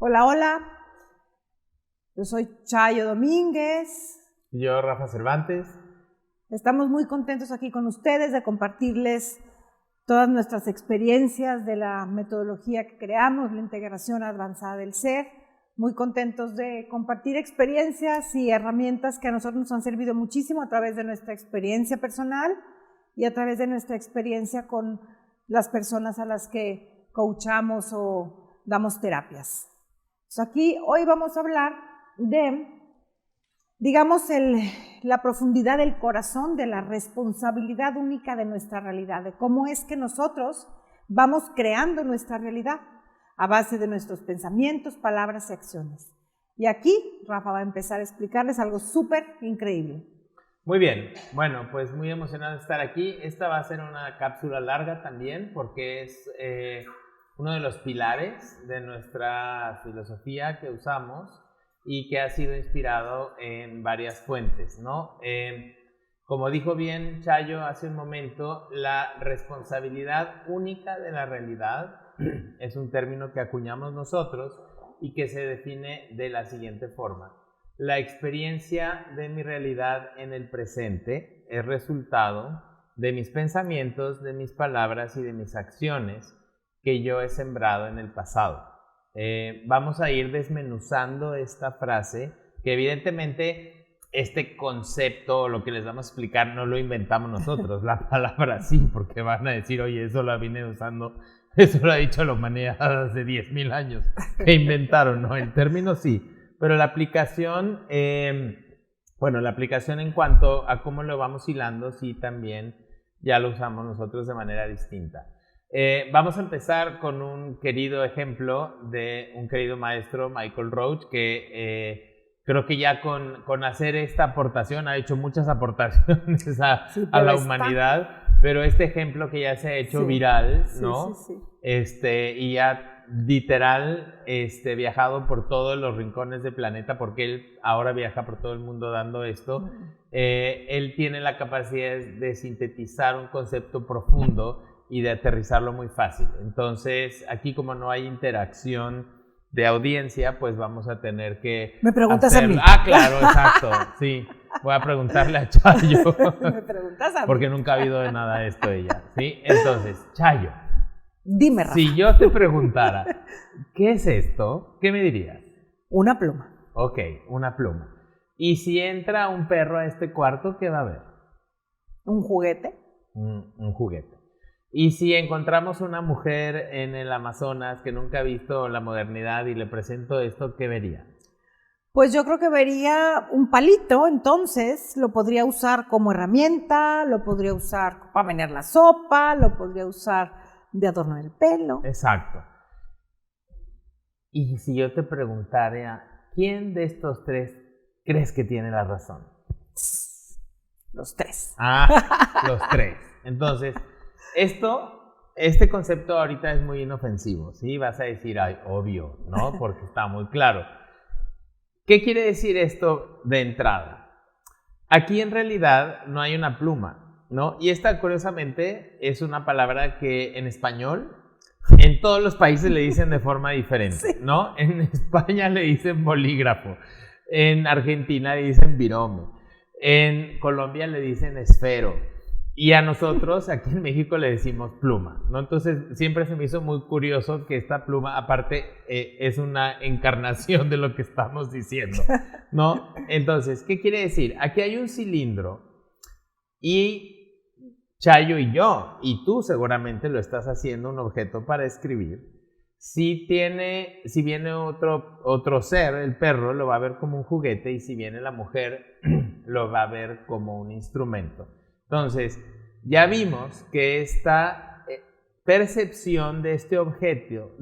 Hola, hola. Yo soy Chayo Domínguez. Yo, Rafa Cervantes. Estamos muy contentos aquí con ustedes de compartirles todas nuestras experiencias de la metodología que creamos, la integración avanzada del ser. Muy contentos de compartir experiencias y herramientas que a nosotros nos han servido muchísimo a través de nuestra experiencia personal y a través de nuestra experiencia con las personas a las que coachamos o damos terapias. Entonces aquí hoy vamos a hablar de, digamos, la profundidad del corazón, de la responsabilidad única de nuestra realidad, de cómo es que nosotros vamos creando nuestra realidad a base de nuestros pensamientos, palabras y acciones. Y aquí Rafa va a empezar a explicarles algo súper increíble. Muy bien, bueno, pues muy emocionado de estar aquí. Esta va a ser una cápsula larga también porque es uno de los pilares de nuestra filosofía que usamos y que ha sido inspirado en varias fuentes, ¿no? Como dijo bien Chayo hace un momento, la responsabilidad única de la realidad es un término que acuñamos nosotros y que se define de la siguiente forma. La experiencia de mi realidad en el presente es resultado de mis pensamientos, de mis palabras y de mis acciones que yo he sembrado en el pasado. Vamos a ir desmenuzando esta frase, que evidentemente este concepto, lo que les vamos a explicar, no lo inventamos nosotros, la palabra sí, porque van a decir, oye, eso lo vine usando, eso lo ha dicho la humanidad hace 10,000 años, que inventaron, ¿no? El término sí, pero la aplicación, la aplicación en cuanto a cómo lo vamos hilando, sí también ya lo usamos nosotros de manera distinta. Vamos a empezar con un querido ejemplo de un querido maestro, Michael Roach, que creo que ya con hacer esta aportación ha hecho muchas aportaciones a la humanidad, pero este ejemplo que ya se ha hecho viral, ¿no? Y ha literal viajado por todos los rincones del planeta, porque él ahora viaja por todo el mundo dando esto. Él tiene la capacidad de sintetizar un concepto profundo y de aterrizarlo muy fácil. Entonces, aquí como no hay interacción de audiencia, pues vamos a tener que... ¿Me preguntas a mí? Ah, claro, exacto, sí. Voy a preguntarle a Chayo. ¿Me preguntas a mí? Porque nunca ha habido de nada de esto ella, ¿sí? Entonces, Chayo. Dime, Rafa. Si yo te preguntara, ¿qué es esto? ¿Qué me dirías? Una pluma. Ok, una pluma. ¿Y si entra un perro a este cuarto, qué va a haber? ¿Un juguete? Un juguete. Y si encontramos una mujer en el Amazonas que nunca ha visto la modernidad y le presento esto, ¿qué vería? Pues yo creo que vería un palito, entonces lo podría usar como herramienta, lo podría usar para menear la sopa, lo podría usar de adorno del pelo. Exacto. Y si yo te preguntara, ¿quién de estos tres crees que tiene la razón? Los tres. Los tres. Entonces, este concepto ahorita es muy inofensivo, ¿sí? Vas a decir, ay, obvio, ¿no? Porque está muy claro. ¿Qué quiere decir esto de entrada? Aquí en realidad no hay una pluma, ¿no? Y esta, curiosamente, es una palabra que en español, en todos los países le dicen de forma diferente, ¿no? En España le dicen bolígrafo, en Argentina le dicen virome, en Colombia le dicen esfero. Y a nosotros, aquí en México, le decimos pluma, ¿no? Entonces, siempre se me hizo muy curioso que esta pluma, aparte, es una encarnación de lo que estamos diciendo, ¿no? Entonces, ¿qué quiere decir? Aquí hay un cilindro y Chayo y yo, y tú seguramente lo estás haciendo un objeto para escribir. Si viene otro ser, el perro, lo va a ver como un juguete, y si viene la mujer, lo va a ver como un instrumento. Entonces, ya vimos que esta percepción de este objeto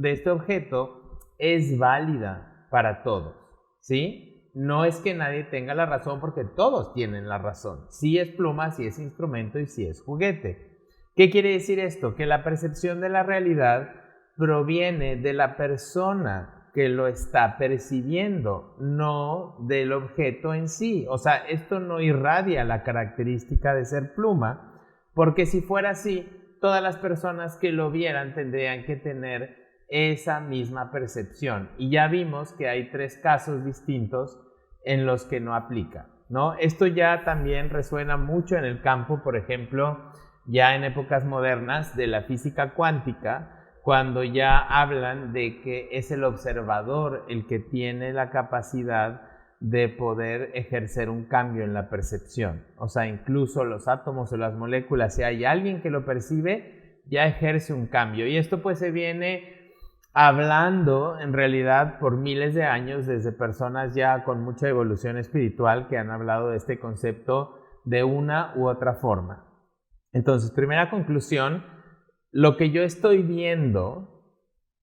es válida para todos, ¿sí? No es que nadie tenga la razón, porque todos tienen la razón. Sí es pluma, sí es instrumento y sí es juguete. ¿Qué quiere decir esto? Que la percepción de la realidad proviene de la persona que lo está percibiendo, no del objeto en sí. O sea, esto no irradia la característica de ser pluma, porque si fuera así, todas las personas que lo vieran tendrían que tener esa misma percepción. Y ya vimos que hay 3 casos distintos en los que no aplica, ¿no? Esto ya también resuena mucho en el campo, por ejemplo, ya en épocas modernas de la física cuántica, cuando ya hablan de que es el observador el que tiene la capacidad de poder ejercer un cambio en la percepción. O sea, incluso los átomos o las moléculas, si hay alguien que lo percibe, ya ejerce un cambio. Y esto pues se viene hablando en realidad por miles de años desde personas ya con mucha evolución espiritual que han hablado de este concepto de una u otra forma. Entonces, primera conclusión, lo que yo estoy viendo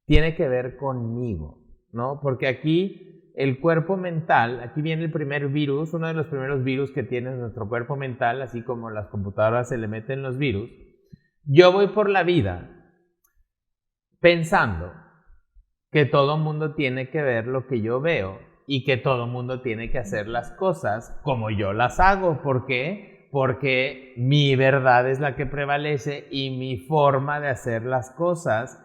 tiene que ver conmigo, ¿no? Porque aquí el cuerpo mental, aquí viene el primer virus, uno de los primeros virus que tiene nuestro cuerpo mental, así como las computadoras se le meten los virus. Yo voy por la vida pensando que todo mundo tiene que ver lo que yo veo y que todo mundo tiene que hacer las cosas como yo las hago. ¿Por qué? Porque mi verdad es la que prevalece y mi forma de hacer las cosas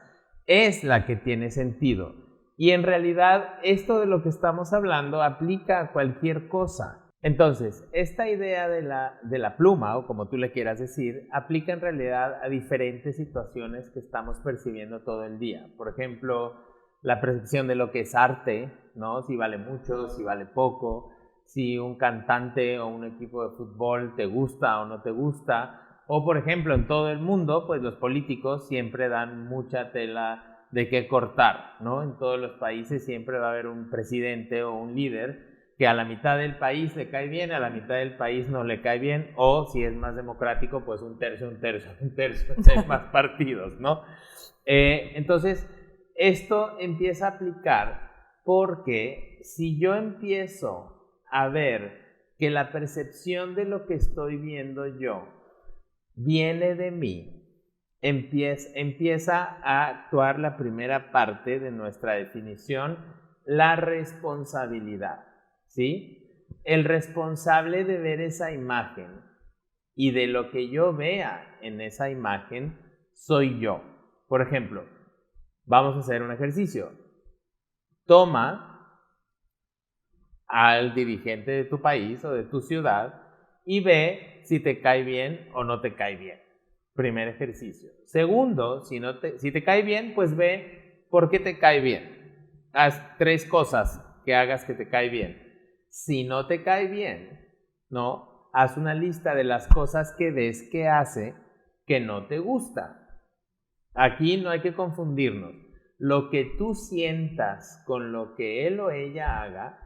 es la que tiene sentido. Y en realidad esto de lo que estamos hablando aplica a cualquier cosa. Entonces, esta idea de la pluma, o como tú le quieras decir, aplica en realidad a diferentes situaciones que estamos percibiendo todo el día. Por ejemplo, la percepción de lo que es arte, ¿no? Si vale mucho, si vale poco, si un cantante o un equipo de fútbol te gusta o no te gusta. O, por ejemplo, en todo el mundo, pues los políticos siempre dan mucha tela de qué cortar, ¿no? En todos los países siempre va a haber un presidente o un líder que a la mitad del país le cae bien, a la mitad del país no le cae bien, o si es más democrático, pues un tercio, hay más partidos, ¿no? Entonces, esto empieza a aplicar porque si yo empiezo a ver que la percepción de lo que estoy viendo yo viene de mí, empieza a actuar la primera parte de nuestra definición, la responsabilidad, ¿sí? El responsable de ver esa imagen y de lo que yo vea en esa imagen soy yo. Por ejemplo, vamos a hacer un ejercicio. Toma al dirigente de tu país o de tu ciudad y ve si te cae bien o no te cae bien. Primer ejercicio. Segundo, si te cae bien, pues ve por qué te cae bien. Haz 3 cosas que hagas que te cae bien. Si no te cae bien, ¿no? Haz una lista de las cosas que ves que hace que no te gusta. Aquí no hay que confundirnos. Lo que tú sientas con lo que él o ella haga,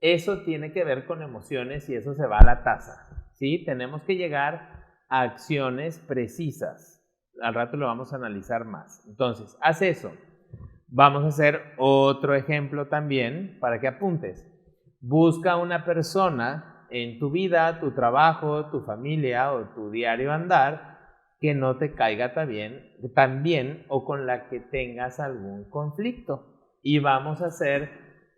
eso tiene que ver con emociones y eso se va a la taza, ¿sí? Tenemos que llegar a acciones precisas. Al rato lo vamos a analizar más. Entonces, haz eso. Vamos a hacer otro ejemplo también para que apuntes. Busca una persona en tu vida, tu trabajo, tu familia o tu diario andar que no te caiga tan bien o con la que tengas algún conflicto. Y vamos a hacer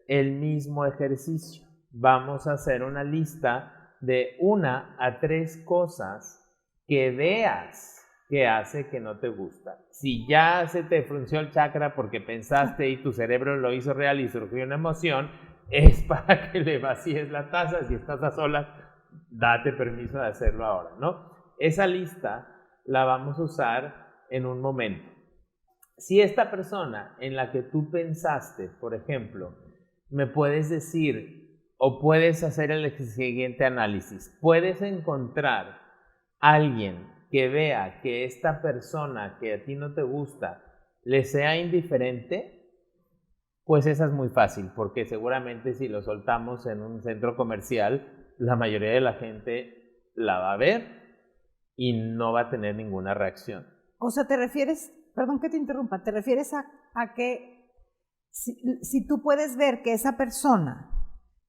el mismo ejercicio. Vamos a hacer una lista de 1 a 3 cosas que veas que hace que no te gusta. Si ya se te frunció el chakra porque pensaste y tu cerebro lo hizo real y surgió una emoción, es para que le vacíes la taza. Si estás a solas, date permiso de hacerlo ahora, ¿no? Esa lista la vamos a usar en un momento. Si esta persona en la que tú pensaste, por ejemplo, me puedes decir o puedes hacer el siguiente análisis, puedes encontrar a alguien que vea que esta persona que a ti no te gusta le sea indiferente, pues esa es muy fácil, porque seguramente si lo soltamos en un centro comercial, la mayoría de la gente la va a ver y no va a tener ninguna reacción. O sea, te refieres, perdón que te interrumpa, te refieres a que si tú puedes ver que esa persona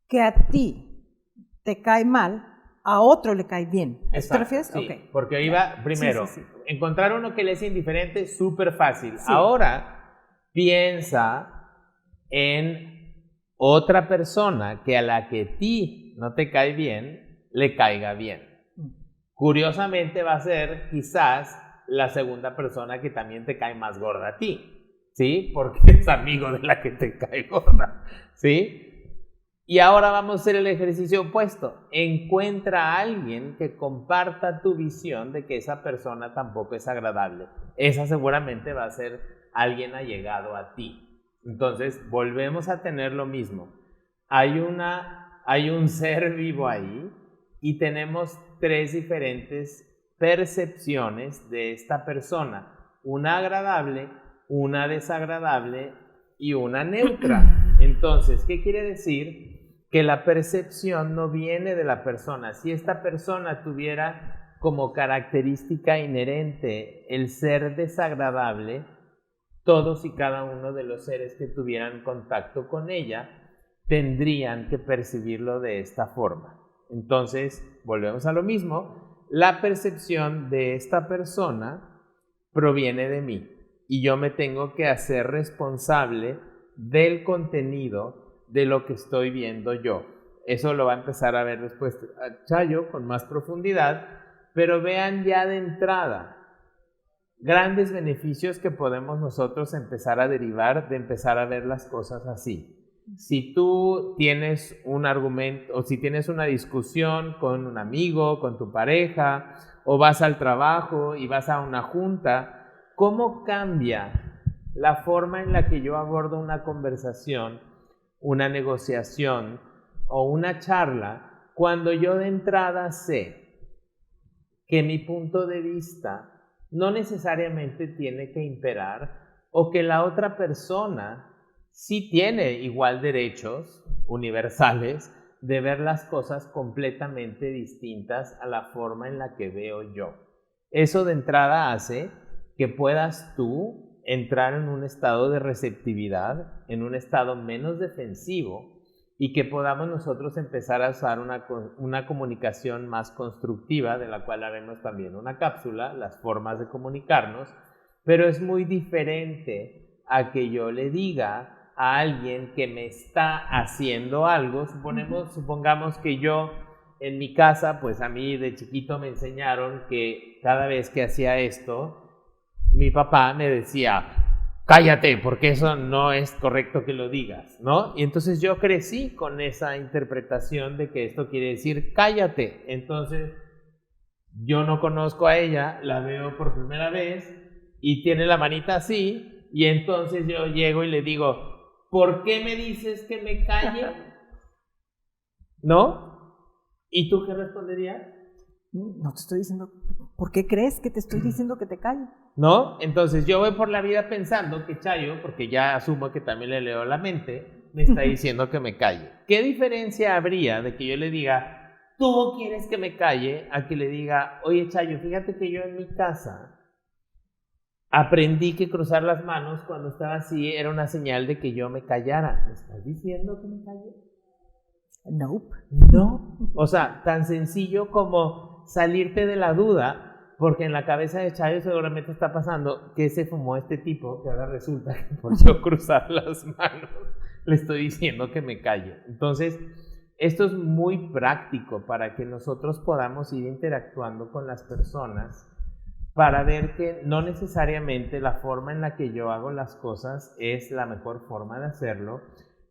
que a ti te cae mal, a otro le cae bien. Exacto, ¿Te refieres? sí, Okay. Porque ahí va, primero, sí. encontrar uno que le es indiferente es súper fácil. Sí. Ahora, piensa en otra persona que a la que a ti no te cae bien, le caiga bien. Curiosamente va a ser quizás la segunda persona que también te cae más gorda a ti, ¿sí? Porque es amigo de la que te cae gorda, ¿sí? Y ahora vamos a hacer el ejercicio opuesto. Encuentra a alguien que comparta tu visión de que esa persona tampoco es agradable. Esa seguramente va a ser alguien allegado a ti. Entonces, volvemos a tener lo mismo. Hay un ser vivo ahí y tenemos 3 diferentes percepciones de esta persona. Una agradable, una desagradable y una neutra. Entonces, ¿qué quiere decir? Que la percepción no viene de la persona. Si esta persona tuviera como característica inherente el ser desagradable, todos y cada uno de los seres que tuvieran contacto con ella tendrían que percibirlo de esta forma. Entonces, volvemos a lo mismo. La percepción de esta persona proviene de mí y yo me tengo que hacer responsable del contenido de lo que estoy viendo yo. Eso lo va a empezar a ver después Chayo con más profundidad, pero vean ya de entrada grandes beneficios que podemos nosotros empezar a derivar de empezar a ver las cosas así. Si tú tienes un argumento o si tienes una discusión con un amigo, con tu pareja, o vas al trabajo y vas a una junta, ¿cómo cambia la forma en la que yo abordo una conversación, una negociación o una charla cuando yo de entrada sé que mi punto de vista no necesariamente tiene que imperar o que la otra persona sí tiene igual derechos universales de ver las cosas completamente distintas a la forma en la que veo yo? Eso de entrada hace que puedas tú entrar en un estado de receptividad, en un estado menos defensivo y que podamos nosotros empezar a usar una comunicación más constructiva, de la cual haremos también una cápsula, las formas de comunicarnos, pero es muy diferente a que yo le diga a alguien que me está haciendo algo. Supongamos que yo en mi casa, pues a mí de chiquito me enseñaron que cada vez que hacía esto, mi papá me decía, cállate, porque eso no es correcto que lo digas, ¿no? Y entonces yo crecí con esa interpretación de que esto quiere decir cállate. Entonces yo no conozco a ella, la veo por primera vez y tiene la manita así, y entonces yo llego y le digo, ¿por qué me dices que me calle? ¿No? ¿Y tú qué responderías? No te estoy diciendo, ¿por qué crees que te estoy diciendo que te calle? ¿No? Entonces yo voy por la vida pensando que Chayo, porque ya asumo que también le leo la mente, me está diciendo que me calle. ¿Qué diferencia habría de que yo le diga, tú quieres que me calle, a que le diga, oye Chayo, fíjate que yo en mi casa aprendí que cruzar las manos cuando estaba así era una señal de que yo me callara? ¿Me estás diciendo que me calle? Nope. No. O sea, tan sencillo como salirte de la duda. Porque en la cabeza de Chayo seguramente está pasando que se fumó este tipo, que ahora resulta que por yo cruzar las manos le estoy diciendo que me calle. Entonces, esto es muy práctico para que nosotros podamos ir interactuando con las personas para ver que no necesariamente la forma en la que yo hago las cosas es la mejor forma de hacerlo.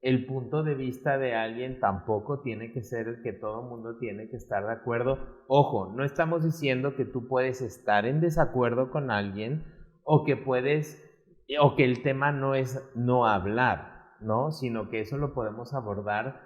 El punto de vista de alguien tampoco tiene que ser el que todo el mundo tiene que estar de acuerdo. Ojo, no estamos diciendo que tú puedes estar en desacuerdo con alguien o que el tema no es no hablar, ¿no? Sino que eso lo podemos abordar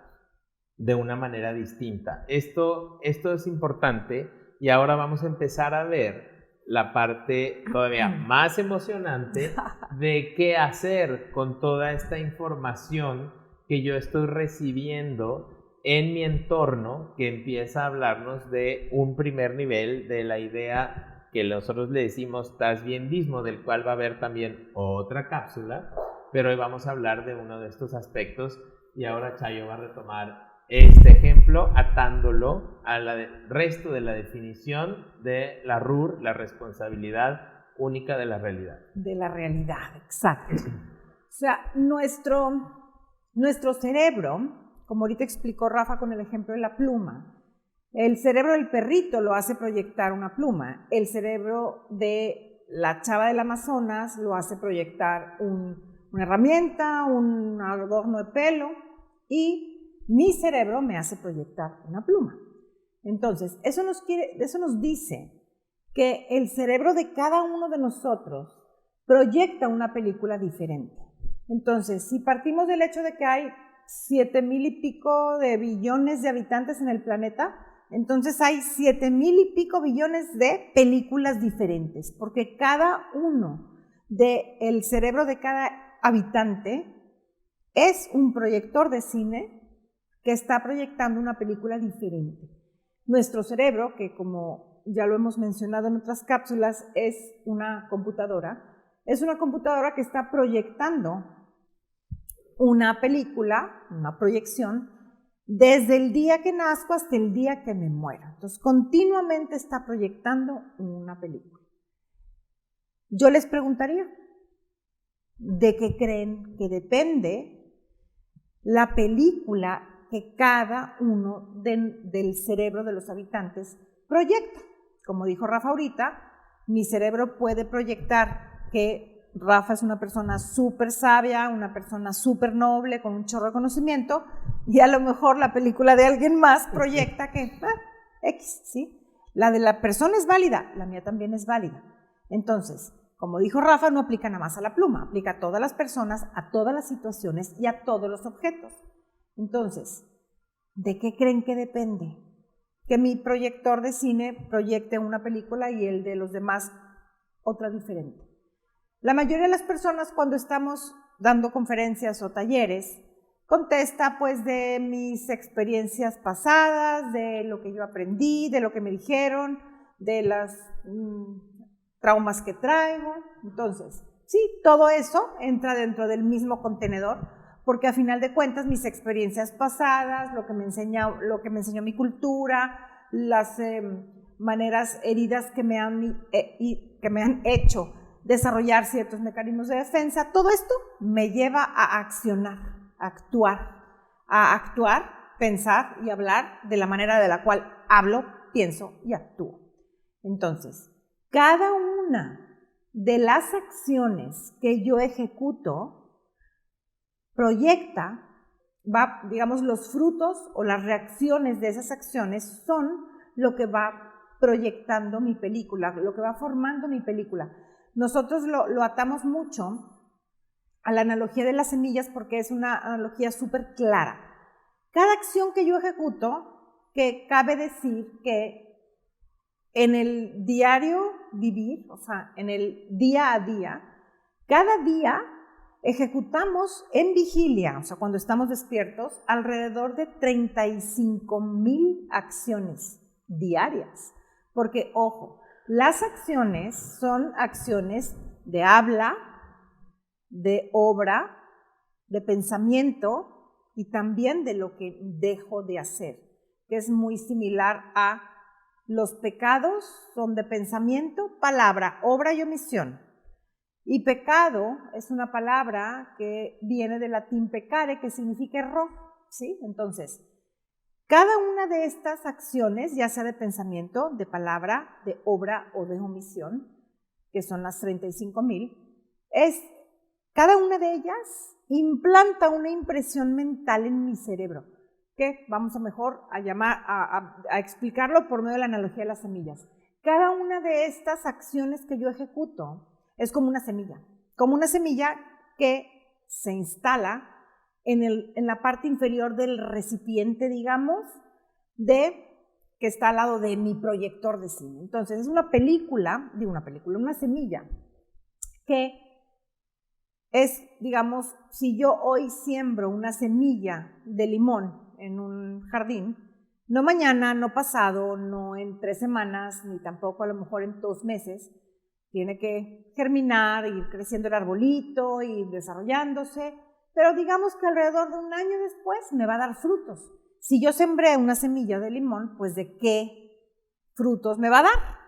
de una manera distinta. Esto es importante y ahora vamos a empezar a ver la parte todavía más emocionante de qué hacer con toda esta información que yo estoy recibiendo en mi entorno, que empieza a hablarnos de un primer nivel de la idea que nosotros le decimos tasbiendismo, del cual va a haber también otra cápsula, pero hoy vamos a hablar de uno de estos aspectos y ahora Chayo va a retomar este ejemplo atándolo al resto de la definición de la RUR, la responsabilidad única de la realidad. De la realidad, exacto. O sea, nuestro cerebro, como ahorita explicó Rafa con el ejemplo de la pluma, el cerebro del perrito lo hace proyectar una pluma, el cerebro de la chava del Amazonas lo hace proyectar un una herramienta, un adorno de pelo, y mi cerebro me hace proyectar una pluma. Entonces, eso nos dice que el cerebro de cada uno de nosotros proyecta una película diferente. Entonces, si partimos del hecho de que hay 7,000 y pico de billones de habitantes en el planeta, entonces hay 7,000 y pico billones de películas diferentes, porque cada uno del cerebro de cada habitante es un proyector de cine que está proyectando una película diferente. Nuestro cerebro, que como ya lo hemos mencionado en otras cápsulas, es una computadora que está proyectando una película, una proyección, desde el día que nazco hasta el día que me muera. Entonces, continuamente está proyectando una película. Yo les preguntaría, ¿de qué creen que depende la película que cada uno del cerebro de los habitantes proyecta? Como dijo Rafa ahorita, mi cerebro puede proyectar que Rafa es una persona súper sabia, una persona súper noble, con un chorro de conocimiento, y a lo mejor la película de alguien más proyecta que X, ¿sí? La de la persona es válida, la mía también es válida. Entonces, como dijo Rafa, no aplica nada más a la pluma, aplica a todas las personas, a todas las situaciones y a todos los objetos. Entonces, ¿de qué creen que depende? Que mi proyector de cine proyecte una película y el de los demás otra diferente. La mayoría de las personas, cuando estamos dando conferencias o talleres, contesta pues de mis experiencias pasadas, de lo que yo aprendí, de lo que me dijeron, de los traumas que traigo. Entonces, sí, todo eso entra dentro del mismo contenedor, porque a final de cuentas mis experiencias pasadas, lo que me enseñó mi cultura, las maneras heridas que me han hecho desarrollar ciertos mecanismos de defensa, todo esto me lleva a accionar, a actuar, pensar y hablar de la manera de la cual hablo, pienso y actúo. Entonces, cada una de las acciones que yo ejecuto proyecta, digamos, los frutos o las reacciones de esas acciones son lo que va proyectando mi película, lo que va formando mi película. Nosotros lo atamos mucho a la analogía de las semillas porque es una analogía súper clara. Cada acción que yo ejecuto, que cabe decir que en el diario vivir, o sea, en el día a día, cada día ejecutamos en vigilia, o sea, cuando estamos despiertos, alrededor de 35,000 acciones diarias. Porque, ojo, las acciones son acciones de habla, de obra, de pensamiento y también de lo que dejo de hacer, que es muy similar a los pecados son de pensamiento, palabra, obra y omisión. Y pecado es una palabra que viene del latín pecare, que significa error, ¿sí? Entonces, cada una de estas acciones, ya sea de pensamiento, de palabra, de obra o de omisión, que son las 35,000, cada una de ellas implanta una impresión mental en mi cerebro, que vamos a explicarlo por medio de la analogía de las semillas. Cada una de estas acciones que yo ejecuto es como una semilla que se instala en la parte inferior del recipiente, digamos, que está al lado de mi proyector de cine. Entonces, es una semilla que es, digamos, si yo hoy siembro una semilla de limón en un jardín, no mañana, no pasado, no en 3 semanas, ni tampoco a lo mejor en 2 meses, tiene que germinar, ir creciendo el arbolito, ir desarrollándose, pero digamos que alrededor de 1 año después me va a dar frutos. Si yo sembré una semilla de limón, pues ¿de qué frutos me va a dar?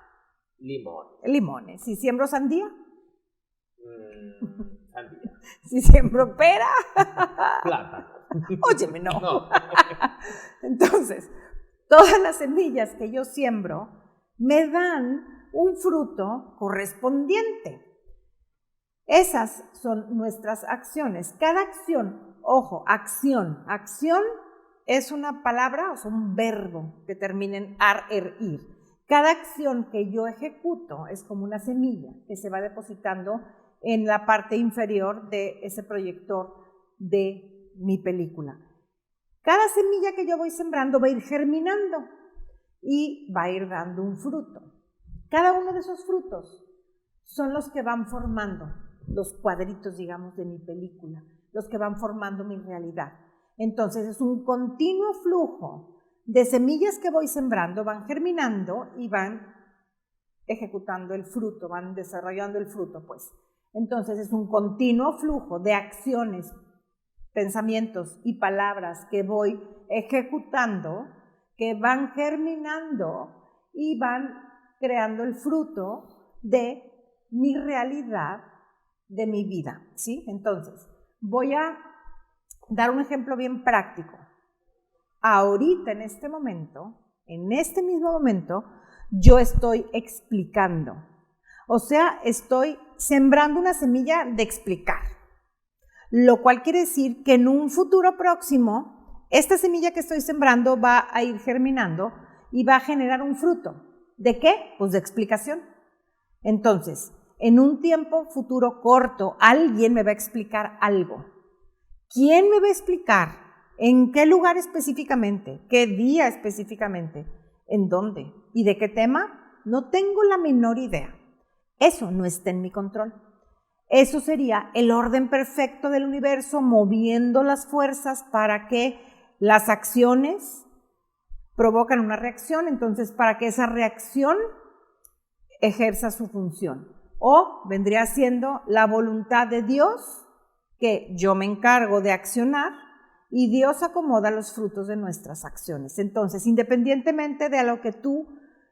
Limones. Si siembro sandía. Sandía. Si siembro pera. Plátano. Óyeme, no. Entonces, todas las semillas que yo siembro me dan un fruto correspondiente. Esas son nuestras acciones. Cada acción, ojo, acción es una palabra, o sea, un verbo que termina en ar, er, ir. Cada acción que yo ejecuto es como una semilla que se va depositando en la parte inferior de ese proyector de mi película. Cada semilla que yo voy sembrando va a ir germinando y va a ir dando un fruto. Cada uno de esos frutos son los que van formando los cuadritos, digamos, de mi película, los que van formando mi realidad. Entonces es un continuo flujo de semillas que voy sembrando, van germinando y van ejecutando el fruto, van desarrollando el fruto, pues. Entonces es un continuo flujo de acciones, pensamientos y palabras que voy ejecutando, que van germinando y van creando el fruto de mi realidad, de mi vida, ¿sí? Entonces, voy a dar un ejemplo bien práctico. Ahorita, en este mismo momento, yo estoy explicando. O sea, estoy sembrando una semilla de explicar. Lo cual quiere decir que en un futuro próximo, esta semilla que estoy sembrando va a ir germinando y va a generar un fruto. ¿De qué? Pues de explicación. Entonces, en un tiempo futuro corto, alguien me va a explicar algo. ¿Quién me va a explicar? ¿En qué lugar específicamente? ¿Qué día específicamente? ¿En dónde? ¿Y de qué tema? No tengo la menor idea. Eso no está en mi control. Eso sería el orden perfecto del universo moviendo las fuerzas para que las acciones provocan una reacción, entonces para que esa reacción ejerza su función. O vendría siendo la voluntad de Dios, que yo me encargo de accionar y Dios acomoda los frutos de nuestras acciones. Entonces, independientemente de a lo que tú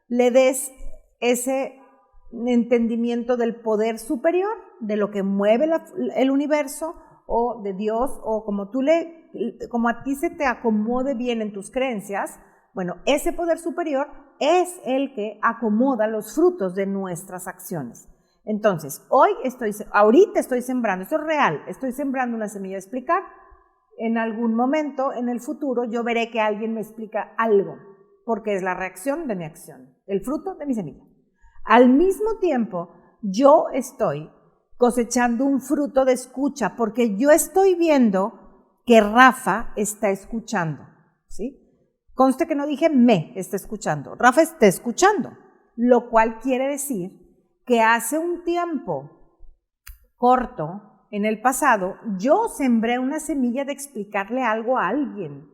le des ese entendimiento del poder superior, de lo que mueve el universo o de Dios, o como a ti se te acomode bien en tus creencias, bueno, ese poder superior es el que acomoda los frutos de nuestras acciones. Entonces, ahorita estoy sembrando, esto es real, estoy sembrando una semilla de explicar. En algún momento, en el futuro, yo veré que alguien me explica algo, porque es la reacción de mi acción, el fruto de mi semilla. Al mismo tiempo, yo estoy cosechando un fruto de escucha, porque yo estoy viendo que Rafa está escuchando, ¿sí? Conste que no dije me está escuchando, Rafa está escuchando, lo cual quiere decir que hace un tiempo corto, en el pasado, yo sembré una semilla de explicarle algo a alguien.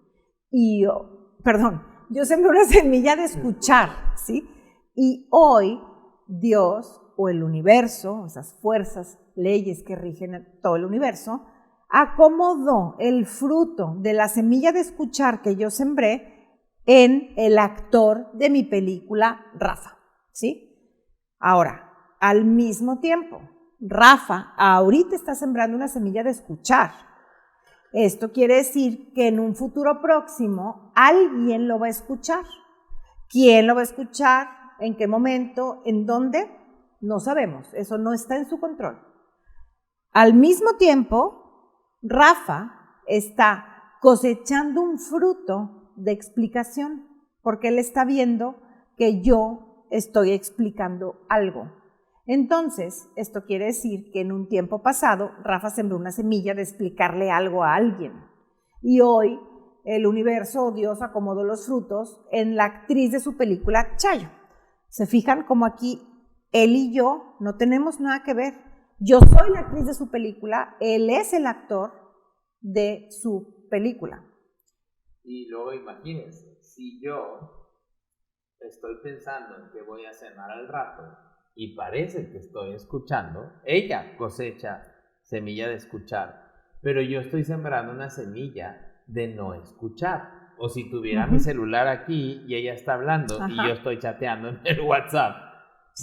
Yo sembré una semilla de escuchar, ¿sí? Y hoy Dios o el universo, esas fuerzas, leyes que rigen todo el universo, acomodó el fruto de la semilla de escuchar que yo sembré en el actor de mi película Rafa, ¿sí? Ahora, al mismo tiempo, Rafa ahorita está sembrando una semilla de escuchar. Esto quiere decir que en un futuro próximo alguien lo va a escuchar. ¿Quién lo va a escuchar? ¿En qué momento? ¿En dónde? No sabemos. Eso no está en su control. Al mismo tiempo, Rafa está cosechando un fruto de explicación porque él está viendo que yo estoy explicando algo. Entonces, esto quiere decir que en un tiempo pasado, Rafa sembró una semilla de explicarle algo a alguien. Y hoy, el universo o Dios acomodó los frutos en la actriz de su película Chayo. ¿Se fijan como aquí él y yo no tenemos nada que ver? Yo soy la actriz de su película, él es el actor de su película. Y luego imagínense, si yo estoy pensando en qué voy a cenar al rato, y parece que estoy escuchando, ella cosecha semilla de escuchar, pero yo estoy sembrando una semilla de no escuchar. O si tuviera mi celular aquí y ella está hablando y yo estoy chateando en el WhatsApp,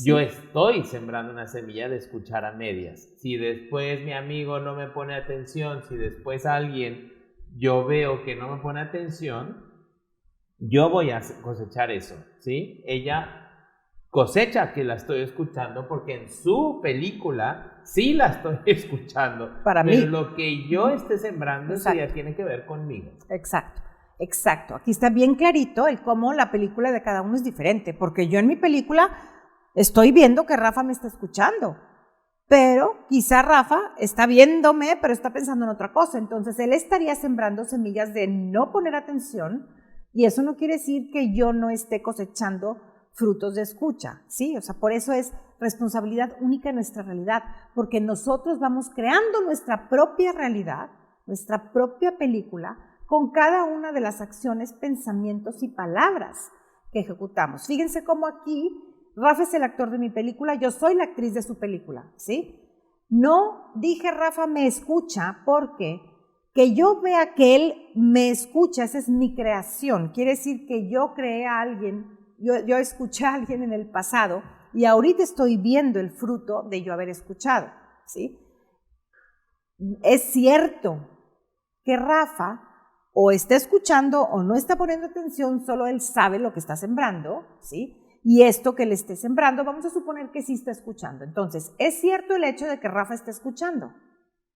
yo estoy sembrando una semilla de escuchar a medias. Si después mi amigo no me pone atención, si después alguien yo veo que no me pone atención, yo voy a cosechar eso, ¿sí? Ella cosecha que la estoy escuchando, porque en su película sí la estoy escuchando. Para pero mí. lo que yo esté sembrando, eso ya tiene que ver conmigo. Exacto, exacto. Aquí está bien clarito el cómo la película de cada uno es diferente, porque yo en mi película estoy viendo que Rafa me está escuchando, pero quizá Rafa está viéndome, pero está pensando en otra cosa. Entonces él estaría sembrando semillas de no poner atención, y eso no quiere decir que yo no esté cosechando frutos de escucha, ¿sí? O sea, por eso es responsabilidad única en nuestra realidad, porque nosotros vamos creando nuestra propia realidad, nuestra propia película, con cada una de las acciones, pensamientos y palabras que ejecutamos. Fíjense cómo aquí Rafa es el actor de mi película, yo soy la actriz de su película, ¿sí? No dije Rafa me escucha porque que yo vea que él me escucha, esa es mi creación, quiere decir que yo creé a alguien. Yo escuché a alguien en el pasado y ahorita estoy viendo el fruto de yo haber escuchado, ¿sí? Es cierto que Rafa o está escuchando o no está poniendo atención, solo él sabe lo que está sembrando, ¿sí? Y esto que le esté sembrando, vamos a suponer que sí está escuchando. Entonces, es cierto el hecho de que Rafa esté escuchando,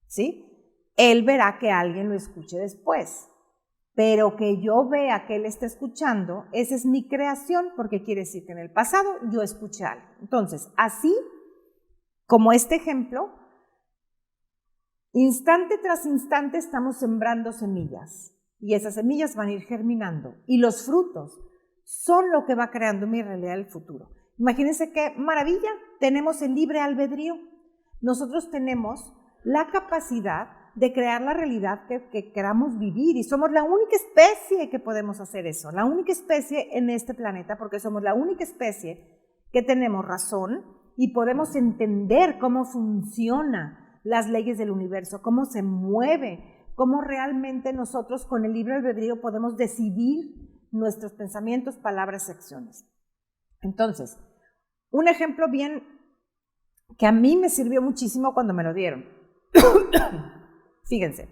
¿sí? Él verá que alguien lo escuche después. Pero que yo vea que él está escuchando, esa es mi creación, porque quiere decir que en el pasado yo escuché algo. Entonces, así como este ejemplo, instante tras instante estamos sembrando semillas, y esas semillas van a ir germinando, y los frutos son lo que va creando mi realidad del futuro. Imagínense qué maravilla, tenemos el libre albedrío. Nosotros tenemos la capacidad de crear la realidad que queramos vivir, y somos la única especie que podemos hacer eso, la única especie en este planeta, porque somos la única especie que tenemos razón y podemos entender cómo funcionan las leyes del universo, cómo se mueve, cómo realmente nosotros con el libre albedrío podemos decidir nuestros pensamientos, palabras y acciones. Entonces, un ejemplo bien que a mí me sirvió muchísimo cuando me lo dieron. Fíjense,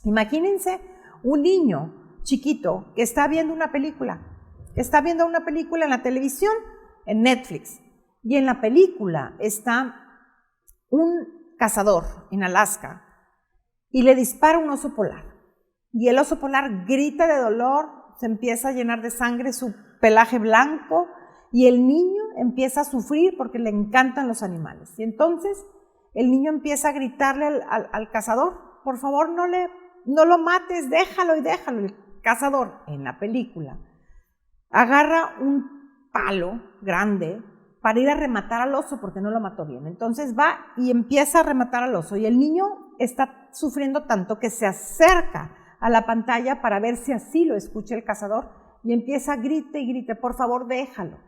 imagínense un niño chiquito que está viendo una película, en la televisión, en Netflix, y en la película está un cazador en Alaska y le dispara un oso polar, y el oso polar grita de dolor, se empieza a llenar de sangre su pelaje blanco, y el niño empieza a sufrir porque le encantan los animales, y entonces el niño empieza a gritarle al cazador, por favor no lo mates, déjalo y déjalo. El cazador en la película agarra un palo grande para ir a rematar al oso porque no lo mató bien. Entonces va y empieza a rematar al oso, y el niño está sufriendo tanto que se acerca a la pantalla para ver si así lo escucha el cazador, y empieza a grite y grite, por favor déjalo.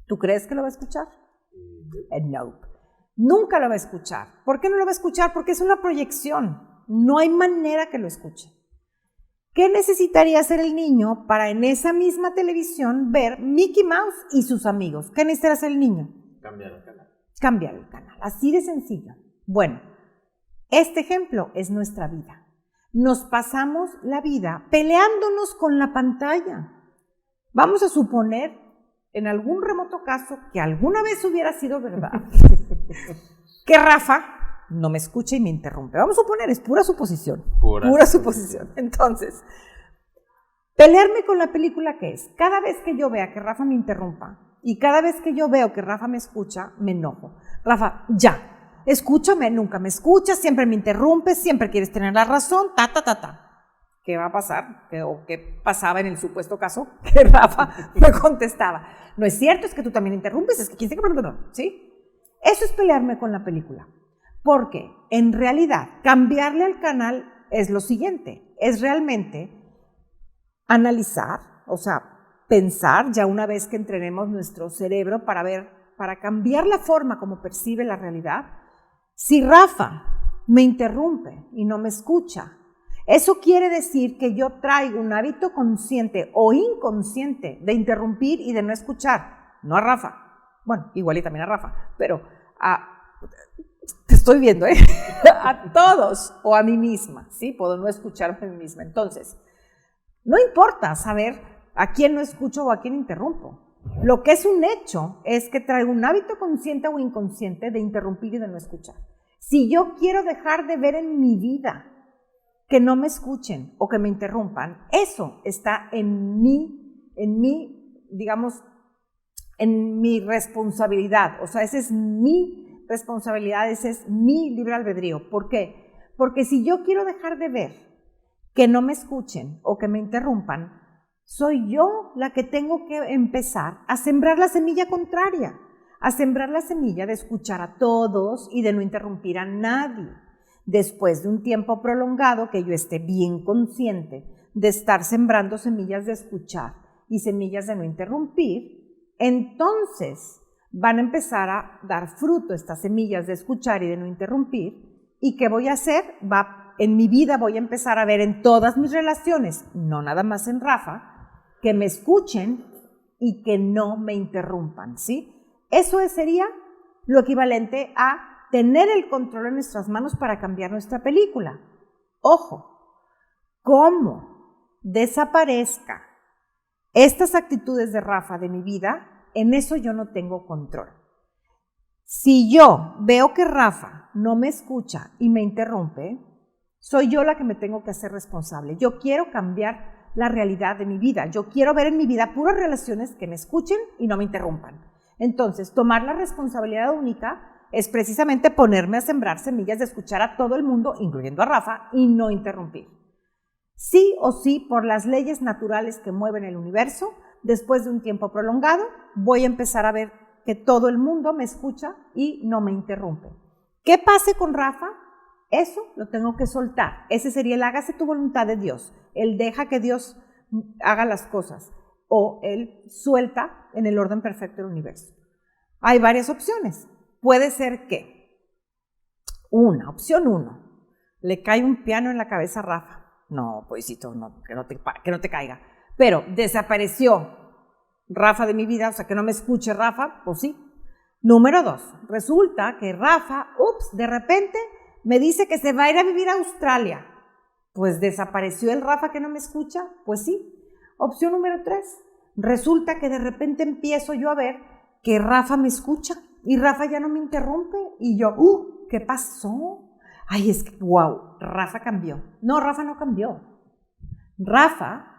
¿Tú crees que lo va a escuchar? No. Nunca lo va a escuchar. ¿Por qué no lo va a escuchar? Porque es una proyección. No hay manera que lo escuche. ¿Qué necesitaría hacer el niño para en esa misma televisión ver Mickey Mouse y sus amigos? ¿Qué necesitaría hacer el niño? Cambiar el canal. Cambiar el canal. Así de sencillo. Bueno, este ejemplo es nuestra vida. Nos pasamos la vida peleándonos con la pantalla. Vamos a suponer, en algún remoto caso, que alguna vez hubiera sido verdad, que Rafa no me escucha y me interrumpe. Vamos a suponer, es pura suposición. Pura suposición. Entonces, pelearme con la película, ¿qué es? Cada vez que yo vea que Rafa me interrumpa y cada vez que yo veo que Rafa me escucha, me enojo. Rafa, ya, escúchame, nunca me escuchas, siempre me interrumpes, siempre quieres tener la razón, ¿Qué va a pasar? ¿O qué pasaba en el supuesto caso? Que Rafa me contestaba, no es cierto, es que tú también interrumpes, es que quién sabe qué, ¿sí? Eso es pelearme con la película, porque en realidad cambiarle al canal es lo siguiente, es realmente analizar, o sea, pensar ya una vez que entrenemos nuestro cerebro para cambiar la forma como percibe la realidad. Si Rafa me interrumpe y no me escucha, eso quiere decir que yo traigo un hábito consciente o inconsciente de interrumpir y de no escuchar, no a Rafa, bueno, igual y también a Rafa, pero te estoy viendo, a todos o a mí misma, ¿sí? Puedo no escucharme a mí misma. Entonces, no importa saber a quién no escucho o a quién interrumpo, Lo que es un hecho es que traigo un hábito consciente o inconsciente de interrumpir y de no escuchar. Si yo quiero dejar de ver en mi vida que no me escuchen o que me interrumpan, eso está en mí, digamos, en mi responsabilidad. O sea, esa es mi responsabilidad, ese es mi libre albedrío. ¿Por qué? Porque si yo quiero dejar de ver que no me escuchen o que me interrumpan, soy yo la que tengo que empezar a sembrar la semilla contraria, a sembrar la semilla de escuchar a todos y de no interrumpir a nadie. Después de un tiempo prolongado que yo esté bien consciente de estar sembrando semillas de escuchar y semillas de no interrumpir, entonces van a empezar a dar fruto estas semillas de escuchar y de no interrumpir. ¿Y qué voy a hacer? En mi vida voy a empezar a ver en todas mis relaciones, no nada más en Rafa, que me escuchen y que no me interrumpan, ¿sí? Eso sería lo equivalente a tener el control en nuestras manos para cambiar nuestra película. Ojo, ¿cómo desaparezca estas actitudes de Rafa de mi vida? En eso yo no tengo control. Si yo veo que Rafa no me escucha y me interrumpe, soy yo la que me tengo que hacer responsable. Yo quiero cambiar la realidad de mi vida. Yo quiero ver en mi vida puras relaciones que me escuchen y no me interrumpan. Entonces, tomar la responsabilidad única es precisamente ponerme a sembrar semillas de escuchar a todo el mundo, incluyendo a Rafa, y no interrumpir. Sí o sí, por las leyes naturales que mueven el universo, después de un tiempo prolongado, voy a empezar a ver que todo el mundo me escucha y no me interrumpe. ¿Qué pase con Rafa? Eso lo tengo que soltar. Ese sería el hágase tu voluntad de Dios. Él deja que Dios haga las cosas o él suelta en el orden perfecto del universo. Hay varias opciones. Puede ser que, opción 1, le cae un piano en la cabeza a Rafa. No, pobrecito, no, que no te caiga. Pero desapareció Rafa de mi vida, o sea, que no me escuche Rafa, pues sí. Número 2, resulta que Rafa, de repente me dice que se va a ir a vivir a Australia. Pues desapareció el Rafa que no me escucha, pues sí. Opción número 3, resulta que de repente empiezo yo a ver que Rafa me escucha y Rafa ya no me interrumpe y yo, ¿qué pasó? Ay, es que, wow, Rafa cambió. No, Rafa no cambió. Rafa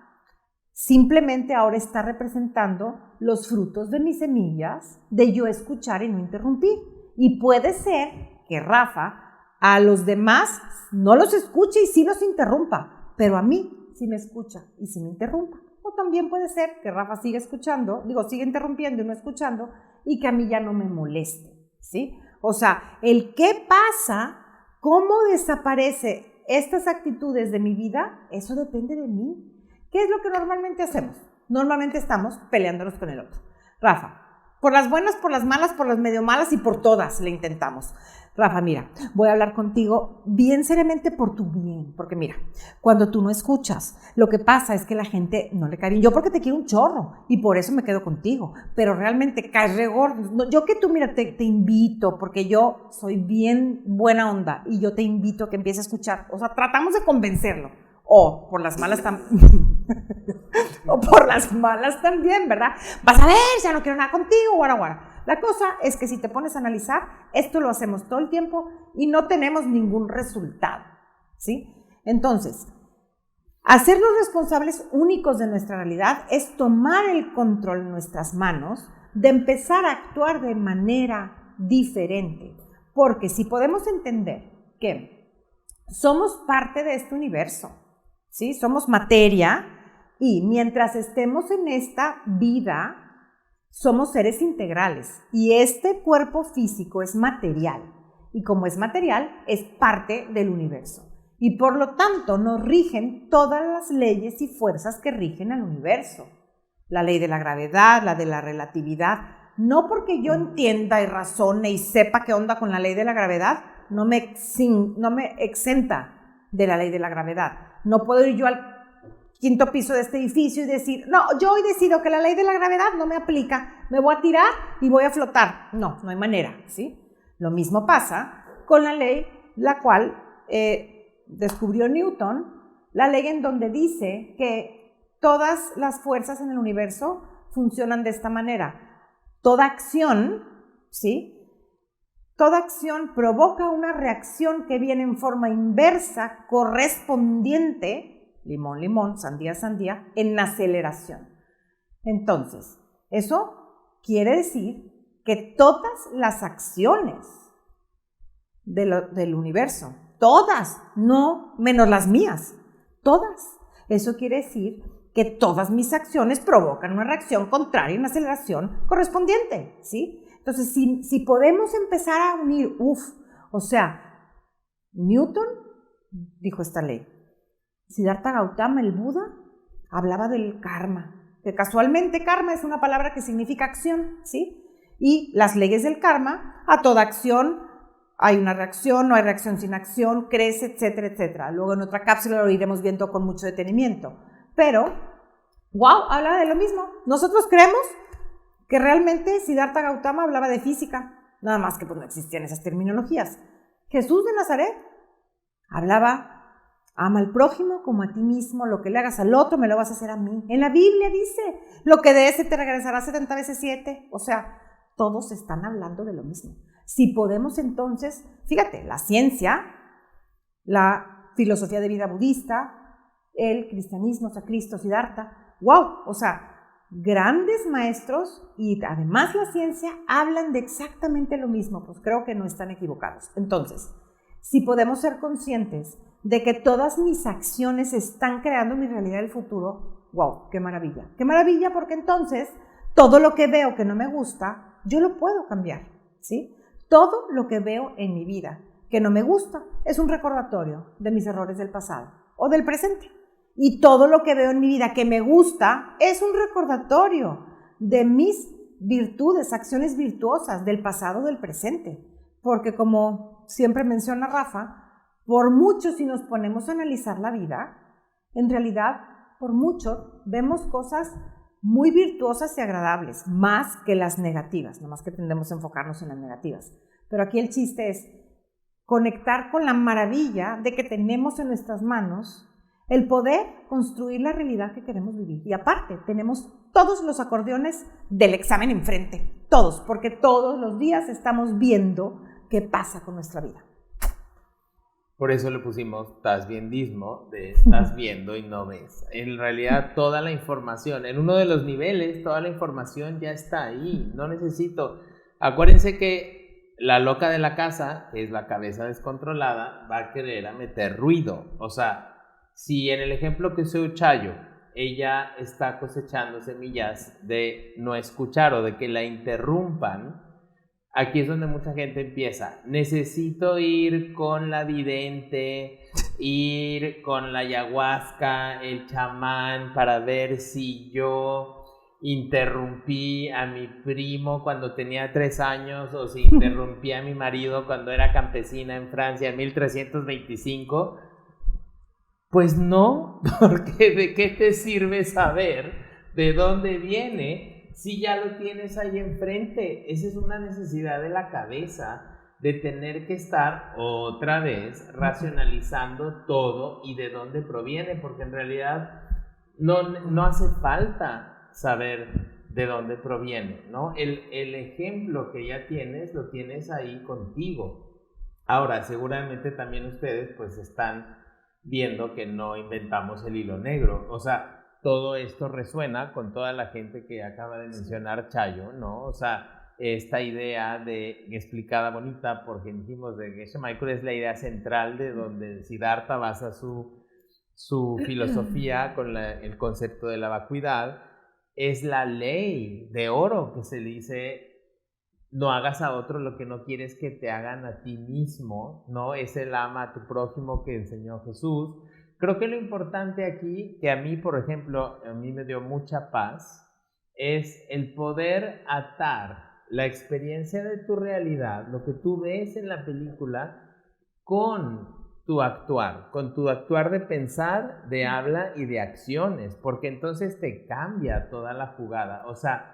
simplemente ahora está representando los frutos de mis semillas de yo escuchar y no interrumpir. Y puede ser que Rafa a los demás no los escuche y sí los interrumpa, pero a mí sí me escucha y sí me interrumpa. O también puede ser que Rafa siga siga interrumpiendo y no escuchando y que a mí ya no me moleste, ¿sí? O sea, el qué pasa, cómo desaparece estas actitudes de mi vida, eso depende de mí. ¿Qué es lo que normalmente hacemos? Normalmente estamos peleándonos con el otro. Rafa, por las buenas, por las malas, por las medio malas y por todas le intentamos. Rafa, mira, voy a hablar contigo bien seriamente por tu bien, porque mira, cuando tú no escuchas, lo que pasa es que la gente no le cae bien. Yo porque te quiero un chorro y por eso me quedo contigo, pero realmente caes re gordo. No, yo que tú, mira, te invito, porque yo soy bien buena onda y yo te invito a que empieces a escuchar. O sea, tratamos de convencerlo. O por las malas también. O por las malas también, ¿verdad? Vas a ver, ya no quiero nada contigo, guara. La cosa es que si te pones a analizar, esto lo hacemos todo el tiempo y no tenemos ningún resultado, ¿sí? Entonces, hacernos responsables únicos de nuestra realidad es tomar el control en nuestras manos, de empezar a actuar de manera diferente. Porque si podemos entender que somos parte de este universo, ¿sí? Somos materia y mientras estemos en esta vida, somos seres integrales y este cuerpo físico es material y como es material es parte del universo y por lo tanto nos rigen todas las leyes y fuerzas que rigen al universo. La ley de la gravedad, la de la relatividad, no porque yo entienda y razone y sepa qué onda con la ley de la gravedad, no me exenta de la ley de la gravedad. No puedo ir yo al quinto piso de este edificio y decir, no, yo hoy decido que la ley de la gravedad no me aplica, me voy a tirar y voy a flotar. No, no hay manera, ¿sí? Lo mismo pasa con la ley, la cual descubrió Newton, la ley en donde dice que todas las fuerzas en el universo funcionan de esta manera. Toda acción, ¿sí? Toda acción provoca una reacción que viene en forma inversa, correspondiente, limón, limón, sandía, sandía, en aceleración. Entonces, eso quiere decir que todas las acciones del universo, todas, no menos las mías, todas. Eso quiere decir que todas mis acciones provocan una reacción contraria en aceleración correspondiente, ¿sí? Entonces, si podemos empezar a unir, o sea, Newton dijo esta ley. Siddhartha Gautama, el Buda, hablaba del karma, que casualmente karma es una palabra que significa acción, ¿sí? Y las leyes del karma, a toda acción hay una reacción, no hay reacción sin acción, crece, etcétera, etcétera. Luego en otra cápsula lo iremos viendo con mucho detenimiento. Pero, habla de lo mismo. Nosotros creemos que realmente Siddhartha Gautama hablaba de física, nada más que pues no existían esas terminologías. Jesús de Nazaret hablaba, ama al prójimo como a ti mismo, lo que le hagas al otro me lo vas a hacer a mí. En la Biblia dice, lo que des te regresará 70 veces 7, o sea, todos están hablando de lo mismo. Si podemos entonces, fíjate, la ciencia, la filosofía de vida budista, el cristianismo, o sea, Cristo, Siddhartha, o sea, grandes maestros y además la ciencia hablan de exactamente lo mismo, pues creo que no están equivocados. Entonces, si podemos ser conscientes de que todas mis acciones están creando mi realidad del futuro, qué maravilla. Qué maravilla, porque entonces todo lo que veo que no me gusta, yo lo puedo cambiar, ¿sí? Todo lo que veo en mi vida que no me gusta es un recordatorio de mis errores del pasado o del presente. Y todo lo que veo en mi vida que me gusta es un recordatorio de mis virtudes, acciones virtuosas del pasado o del presente. Porque como siempre menciona Rafa, por mucho si nos ponemos a analizar la vida, en realidad, por mucho, vemos cosas muy virtuosas y agradables, más que las negativas, nomás que tendemos a enfocarnos en las negativas. Pero aquí el chiste es conectar con la maravilla de que tenemos en nuestras manos el poder construir la realidad que queremos vivir. Y aparte, tenemos todos los acordeones del examen enfrente, todos, porque todos los días estamos viendo qué pasa con nuestra vida. Por eso le pusimos tasviendismo, de estás viendo y no ves. En realidad toda la información, en uno de los niveles, toda la información ya está ahí, no necesito. Acuérdense que la loca de la casa, que es la cabeza descontrolada, va a querer meter ruido. O sea, si en el ejemplo que usé Chayo, ella está cosechando semillas de no escuchar o de que la interrumpan, aquí es donde mucha gente empieza. Necesito ir con la vidente, ir con la ayahuasca, el chamán, para ver si yo interrumpí a mi primo cuando tenía 3 años o si interrumpí a mi marido cuando era campesina en Francia en 1325. Pues no, porque ¿de qué te sirve saber de dónde viene si ya lo tienes ahí enfrente? Esa es una necesidad de la cabeza, de tener que estar otra vez racionalizando todo y de dónde proviene, porque en realidad no hace falta saber de dónde proviene, ¿no? El ejemplo que ya tienes, lo tienes ahí contigo. Ahora, seguramente también ustedes pues están viendo que no inventamos el hilo negro. O sea, todo esto resuena con toda la gente que acaba de mencionar Chayo, ¿no? O sea, esta idea explicada bonita porque dijimos de Geshe Michael es la idea central de donde Siddhartha basa su filosofía con el concepto de la vacuidad. Es la ley de oro que se dice: no hagas a otro lo que no quieres que te hagan a ti mismo, ¿no? Es el ama a tu prójimo que enseñó Jesús. Creo que lo importante aquí, que a mí, por ejemplo, a mí me dio mucha paz, es el poder atar la experiencia de tu realidad, lo que tú ves en la película, con tu actuar de pensar, de habla y de acciones, porque entonces te cambia toda la jugada. O sea,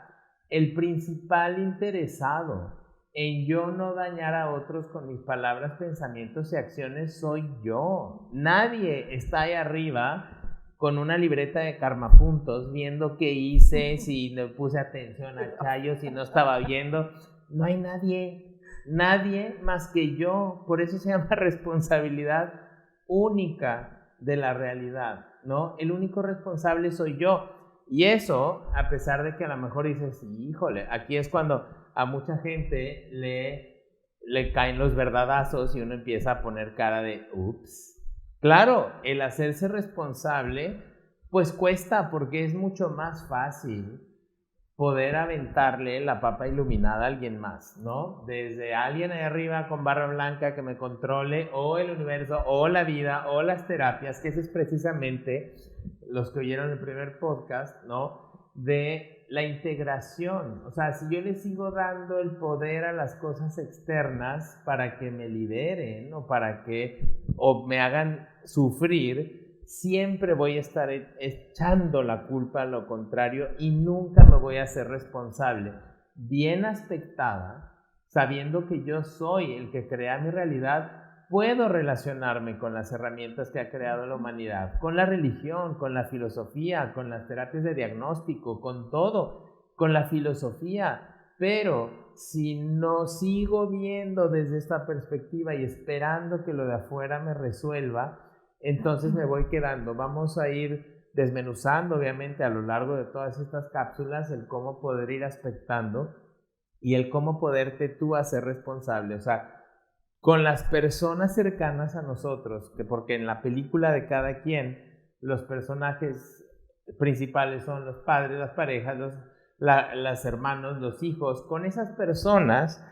el principal interesado en yo no dañar a otros con mis palabras, pensamientos y acciones soy yo. Nadie está ahí arriba con una libreta de karmapuntos, viendo qué hice, si le puse atención a Chayo, si no estaba viendo. No hay nadie más que yo. Por eso se llama responsabilidad única de la realidad, ¿no? El único responsable soy yo. Y eso, a pesar de que a lo mejor dices, híjole, aquí es cuando a mucha gente le caen los verdadazos y uno empieza a poner cara de ups. Claro, el hacerse responsable pues cuesta, porque es mucho más fácil poder aventarle la papa iluminada a alguien más, ¿no? Desde alguien ahí arriba con barra blanca que me controle, o el universo, o la vida, o las terapias, que ese es precisamente los que oyeron el primer podcast, ¿no? De la integración. O sea, si yo le sigo dando el poder a las cosas externas para que me liberen o me hagan sufrir, siempre voy a estar echando la culpa a lo contrario y nunca me voy a hacer responsable. Bien aspectada, sabiendo que yo soy el que crea mi realidad, puedo relacionarme con las herramientas que ha creado la humanidad, con la religión, con la filosofía, con las terapias de diagnóstico, con todo, con la filosofía. Pero si no sigo viendo desde esta perspectiva y esperando que lo de afuera me resuelva, entonces me voy quedando. Vamos a ir desmenuzando, obviamente, a lo largo de todas estas cápsulas, el cómo poder ir aspectando y el cómo poderte tú hacer responsable. O sea, con las personas cercanas a nosotros, porque en la película de cada quien, los personajes principales son los padres, las parejas, los hermanos, los hijos. Con esas personas,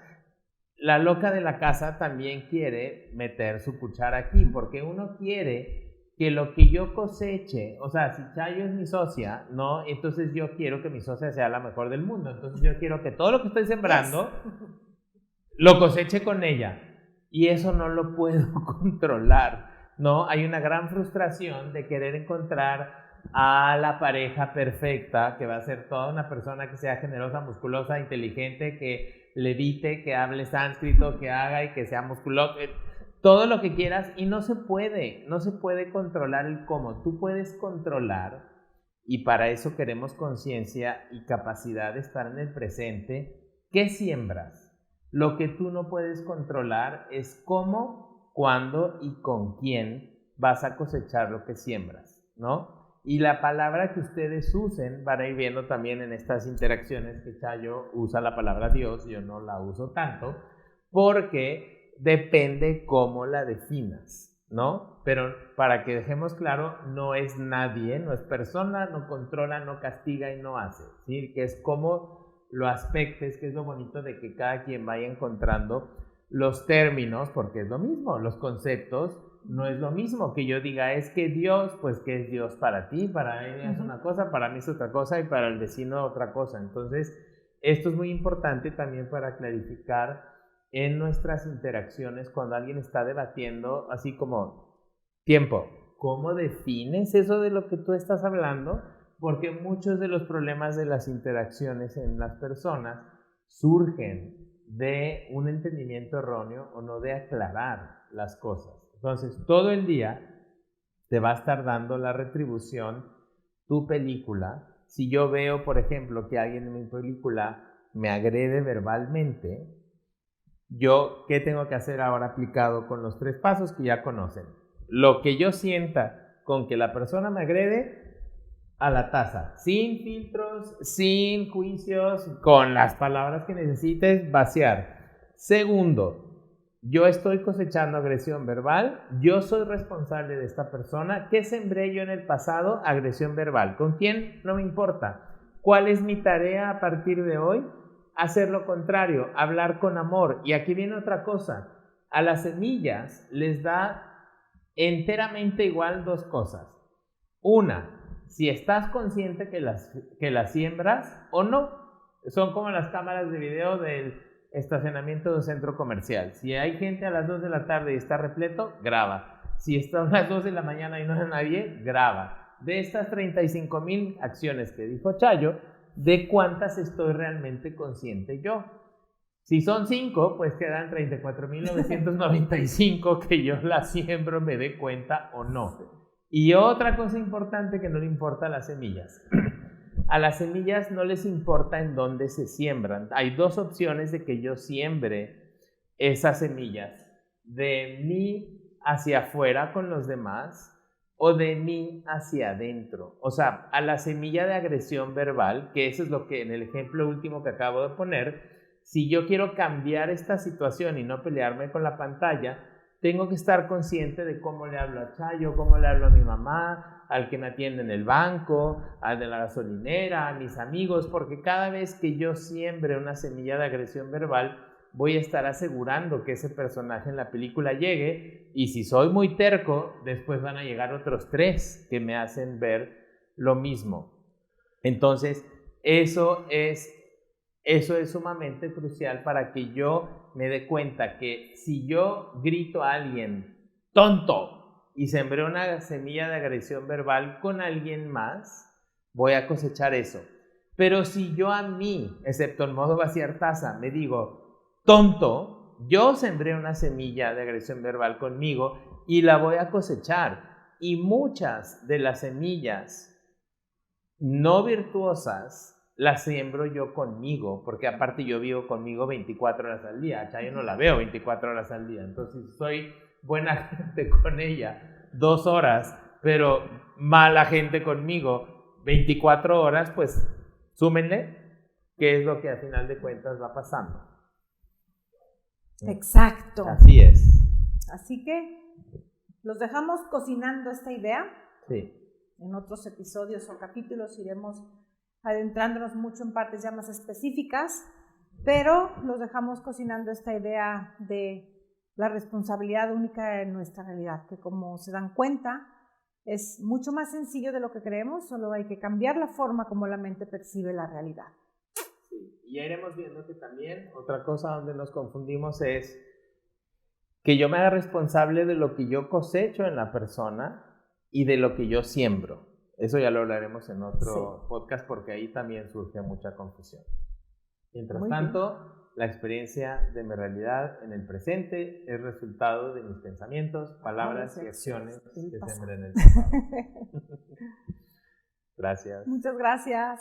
la loca de la casa también quiere meter su cuchara aquí, porque uno quiere que lo que yo coseche, o sea, si Chayo es mi socia, ¿no? Entonces yo quiero que mi socia sea la mejor del mundo. Entonces yo quiero que todo lo que estoy sembrando lo coseche con ella. Y eso no lo puedo controlar, ¿no? Hay una gran frustración de querer encontrar a la pareja perfecta, que va a ser toda una persona que sea generosa, musculosa, inteligente, que levite, que hable sánscrito, que haga y que sea musculoso, todo lo que quieras, y no se puede controlar el cómo. Tú puedes controlar, y para eso queremos conciencia y capacidad de estar en el presente. ¿Qué siembras? Lo que tú no puedes controlar es cómo, cuándo y con quién vas a cosechar lo que siembras, ¿no? Y la palabra que ustedes usen, van a ir viendo también en estas interacciones que Chayo usa la palabra Dios, yo no la uso tanto, porque depende cómo la definas, ¿no? Pero para que dejemos claro, no es nadie, no es persona, no controla, no castiga y no hace, ¿sí? Que es como lo aspectes, que es lo bonito de que cada quien vaya encontrando los términos, porque es lo mismo, los conceptos. No es lo mismo que yo diga, es que Dios, pues que es Dios para ti, para él es una cosa, para mí es otra cosa y para el vecino otra cosa. Entonces, esto es muy importante también para clarificar en nuestras interacciones cuando alguien está debatiendo, así como, tiempo, ¿cómo defines eso de lo que tú estás hablando? Porque muchos de los problemas de las interacciones en las personas surgen de un entendimiento erróneo o no de aclarar las cosas. Entonces, todo el día te va a estar dando la retribución tu película. Si yo veo, por ejemplo, que alguien en mi película me agrede verbalmente, yo, ¿qué tengo que hacer ahora aplicado con los 3 pasos que ya conocen? Lo que yo sienta con que la persona me agrede, a la taza, sin filtros, sin juicios, con las palabras que necesites, vaciar. Segundo, yo estoy cosechando agresión verbal, yo soy responsable de esta persona. ¿Qué sembré yo en el pasado? Agresión verbal. ¿Con quién? No me importa. ¿Cuál es mi tarea a partir de hoy? Hacer lo contrario, hablar con amor. Y aquí viene otra cosa, a las semillas les da enteramente igual 2 cosas. Una, si estás consciente que las siembras o no. Son como las cámaras de video del estacionamiento de un centro comercial. Si hay gente a las 2 de la tarde y está repleto, graba. Si está a las 2 de la mañana y no hay nadie, graba. De estas 35,000 acciones que dijo Chayo, ¿de cuántas estoy realmente consciente yo? Si son 5, pues quedan 34,995 que yo las siembro, me dé cuenta o no. Y otra cosa importante que no le importa a las semillas. A las semillas no les importa en dónde se siembran. Hay dos opciones de que yo siembre esas semillas. De mí hacia afuera con los demás o de mí hacia adentro. O sea, a la semilla de agresión verbal, que eso es lo que en el ejemplo último que acabo de poner, si yo quiero cambiar esta situación y no pelearme con la pantalla, tengo que estar consciente de cómo le hablo a Chayo, cómo le hablo a mi mamá, al que me atiende en el banco, al de la gasolinera, a mis amigos, porque cada vez que yo siembre una semilla de agresión verbal, voy a estar asegurando que ese personaje en la película llegue, y si soy muy terco, después van a llegar otros 3 que me hacen ver lo mismo. Entonces, eso es sumamente crucial para que yo me dé cuenta que si yo grito a alguien tonto y sembré una semilla de agresión verbal con alguien más, voy a cosechar eso. Pero si yo a mí, excepto en modo vaciar taza, me digo tonto, yo sembré una semilla de agresión verbal conmigo y la voy a cosechar. Y muchas de las semillas no virtuosas las siembro yo conmigo, porque aparte yo vivo conmigo 24 horas al día. A Chayo no la veo 24 horas al día, entonces soy buena gente con ella 2 horas, pero mala gente conmigo 24 horas, pues súmenle qué es lo que al final de cuentas va pasando. Exacto. Así es. Así que los dejamos cocinando esta idea. Sí. En otros episodios o capítulos iremos adentrándonos mucho en partes ya más específicas, pero los dejamos cocinando esta idea de la responsabilidad única en nuestra realidad, que como se dan cuenta es mucho más sencillo de lo que creemos, solo hay que cambiar la forma como la mente percibe la realidad. Sí, y ya iremos viendo que también otra cosa donde nos confundimos es que yo me haga responsable de lo que yo cosecho en la persona y de lo que yo siembro. Eso ya lo hablaremos en otro podcast porque ahí también surge mucha confusión. Mientras tanto, la experiencia de mi realidad en el presente es resultado de mis pensamientos, palabras y acciones que sembré en el pasado. Gracias. Muchas gracias.